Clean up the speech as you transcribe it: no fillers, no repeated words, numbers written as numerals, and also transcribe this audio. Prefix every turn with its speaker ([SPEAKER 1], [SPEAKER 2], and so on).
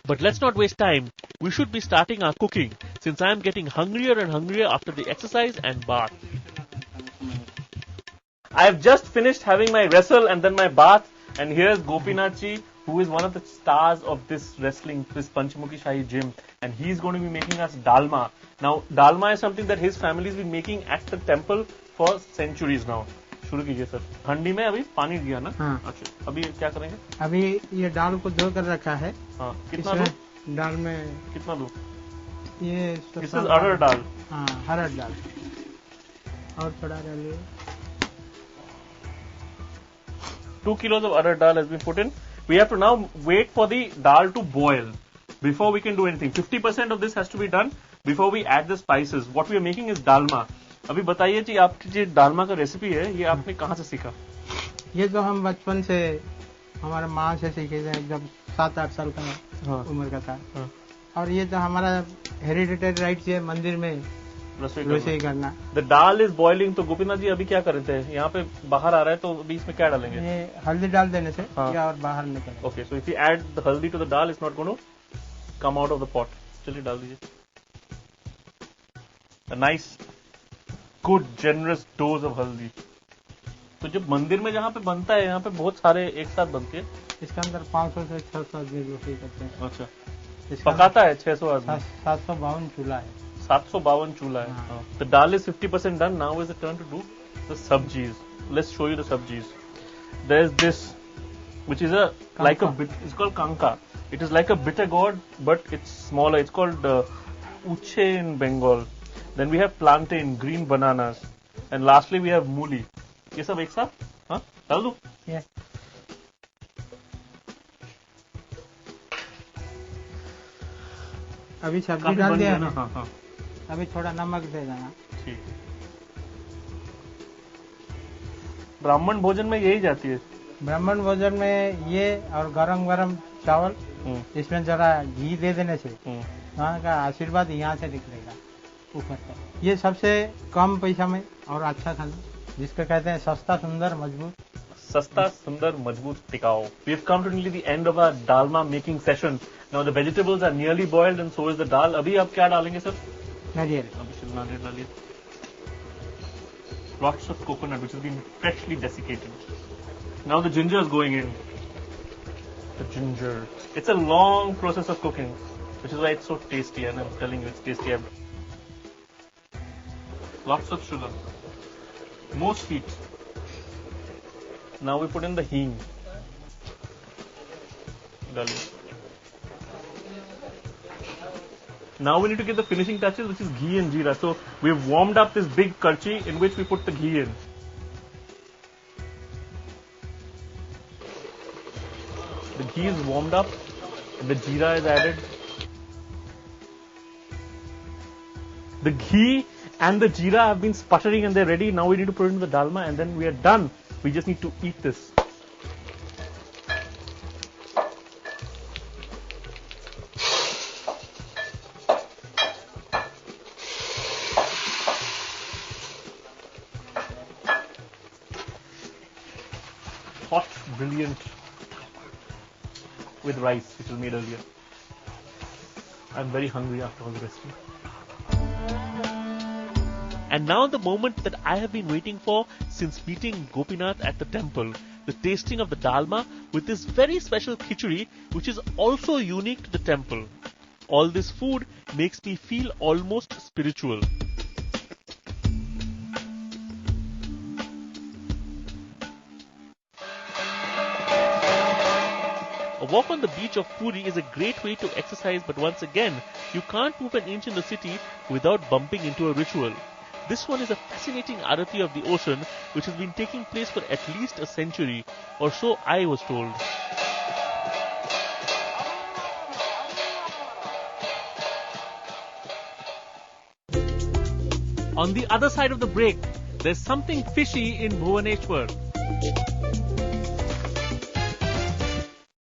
[SPEAKER 1] But let's not waste time. We should be starting our cooking since I am getting hungrier and hungrier after the exercise and bath. I have just finished having my wrestle and then my bath, and here's Gopinath ji, who is one of the stars of this wrestling, this Panchmukhi Shahi gym, and he's going to be making us dalma. Now, dalma is something that his family has been making at the temple for centuries now. शुरू कीजिए sir. हंडी में अभी पानी दिया ना? हाँ. अच्छा. अभी क्या करेंगे?
[SPEAKER 2] अभी ये दाल को धो कर रखा है.
[SPEAKER 1] हाँ. कितना दूं?
[SPEAKER 2] दाल में
[SPEAKER 1] कितना दूं?
[SPEAKER 2] ये
[SPEAKER 1] This is अरहर दाल.
[SPEAKER 2] हाँ, अरहर दाल. और थोड़ा डालिए.
[SPEAKER 1] 2 kilos of arhar dal has been put in. We have to now wait for the dal to boil before we can do anything. 50% of this has to be done before we add the spices. What we are making is dalma. अभी बताइए जी, आपकी जो डालमा का recipe है, ये आपने कहाँ से सीखा?
[SPEAKER 2] ये तो हम बचपन से हमारे माँ से सीखे थे, जब 7-8 साल का उम्र का था. और ये तो हमारा हेरिडिटेरी राइट है मंदिर में रसोई करना. The
[SPEAKER 1] dal is boiling. तो गोपीनाथ जी अभी क्या कर रहे थे? यहाँ पे बाहर आ रहा है, तो अभी इसमें क्या डालेंगे?
[SPEAKER 2] ये हल्दी डाल देने से या और बाहर निकल.
[SPEAKER 1] Okay, so if you add the haldi to the dal, it's not going to come out of the pot. चलिए डाल दीजिए. Nice good generous dose of haldi. तो जब मंदिर में जहाँ पे बनता है, यहाँ पे बहुत सारे एक साथ बनते हैं.
[SPEAKER 2] इसके अंदर 500 से 600 आदमी रोटी करते हैं.
[SPEAKER 1] अच्छा. पकाता है 600 आदमी.
[SPEAKER 2] 752 चूल्हा है.
[SPEAKER 1] 752 चूल्हा है. The dal is 50% done. Now is the turn to do the sabjis. Let's show you the sabjis. There's this, which is like a bit. It's called kanka. It is like a bitter gourd, but it's smaller. It's called uche in Bengal. Then we have plantain, green bananas, and lastly we have मूली. ये सब एक साथ हाँ डाल दो.
[SPEAKER 2] अभी सब्जी डाल दिया
[SPEAKER 1] ना. हाँ.
[SPEAKER 2] अभी थोड़ा नमक दे देना.
[SPEAKER 1] ठीक. ब्राह्मण भोजन में यही जाती है.
[SPEAKER 2] ब्राह्मण भोजन में ये और गरम चावल, इसमें जरा घी दे देने से वहाँ का आशीर्वाद यहाँ से निकलेगा ऊपर तक. ये सबसे कम पैसा में और अच्छा खाना, जिसको कहते हैं सस्ता सुंदर मजबूत.
[SPEAKER 1] सस्ता सुंदर मजबूत टिकाऊ. We have come to nearly the end of our dalma making session. Now the vegetables are nearly boiled and so is the dal. अभी आप क्या डालेंगे सर?
[SPEAKER 2] नारियल.
[SPEAKER 1] अभी नारियल डालिए. Lots of coconut which has been freshly desiccated. Now the ginger is going in. The ginger. It's a long process of cooking, which is why it's so tasty, and I'm telling you it's tasty. Lots of sugar. More sweet. Now we put in the hing. Now we need to get the finishing touches, which is ghee and jeera. So we've warmed up this big karchi in which we put the ghee in. The ghee is warmed up and the jeera is added. The ghee and the jeera have been sputtering and they're ready. Now we need to put it in the dalma and then we are done. We just need to eat this. Hot, brilliant, with rice, which was made earlier. I'm very hungry after all the wrestling. And now the moment that I have been waiting for since meeting Gopinath at the temple, the tasting of the dalma with this very special khichdi, which is also unique to the temple. All this food makes me feel almost spiritual. A walk on the beach of Puri is a great way to exercise, but once again, you can't move an inch in the city without bumping into a ritual. This one is a fascinating arati of the ocean, which has been taking place for at least a century, or so I was told. On the other side of the break, there's something fishy in Bhubaneswar.